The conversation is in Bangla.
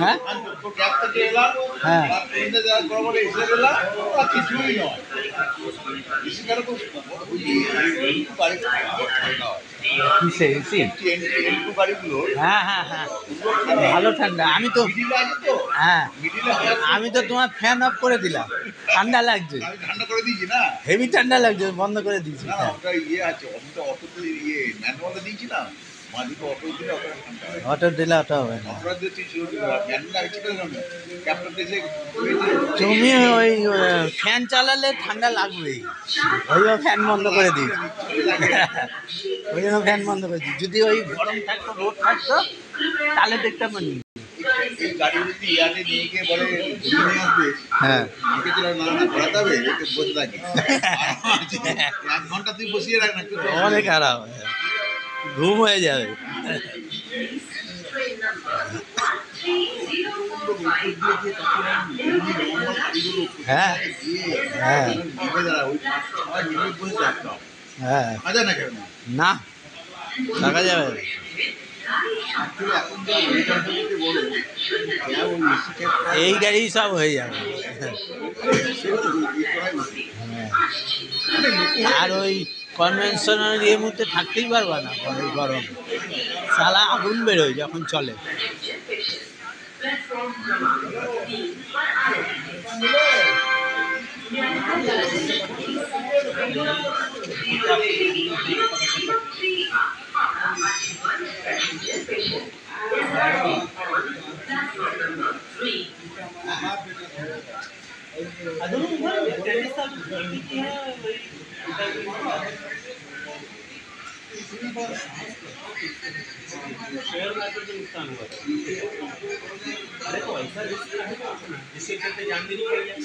হ্যাঁ হ্যাঁ কিসে এসি? হ্যাঁ হ্যাঁ হ্যাঁ ভালো ঠান্ডা। হ্যাঁ আমি তো তোমার ফ্যান অফ করে দিলাম, ঠান্ডা লাগছে, ঠান্ডা করে দিয়েছি না, হেভি ঠান্ডা লাগছে, বন্ধ করে দিয়েছি। না ওটা ইয়ে আছে, আমি তো অটোতে ইয়ে ম্যানুয়ালে দিয়েছি না, মালিক অটো দিলে অটো ঠান্ডা হয়। অটো দিলে অটো হবে না। অটোটা দিয়েছি ম্যানুয়াল আছে কেন, ক্যাপ্টেন এসে তুমি ওই ফ্যান চালালে ঠান্ডা লাগবেই, ওই ফ্যান বন্ধ করে দিয়েছি। ওই জন্য ফ্যান বন্ধ করে দিই। যদি ওই গরম থাকতো, রোদ থাকতো, তাহলে দেখতে পারি। এই গাড়ি যদি ইয়াতে নিয়ে গিয়ে বলে ঘুরে নিয়ে আসবে, হ্যাঁ না না ঘোরাতে হবে, একে বসে থাকি 1 ঘন্টা তুই বসিয়ে রাখ না, অনেক খারাপ, ঘুম হয়ে যাবে। হ্যাঁ হ্যাঁ হ্যাঁ না থাকা যাবে। এই গাড়ি সব হয়ে যাবে। আর ওই কনভেনশনাল ইয়ের মধ্যে থাকতেই পারবা না, গরম সালা আগুন বেরোয় যখন চলে। शेयर मार्केट में नुकसान हुआ था। अरे तो ऐसा रिस्क है ना, जिसके चलते जान भी नहीं पड़ी है।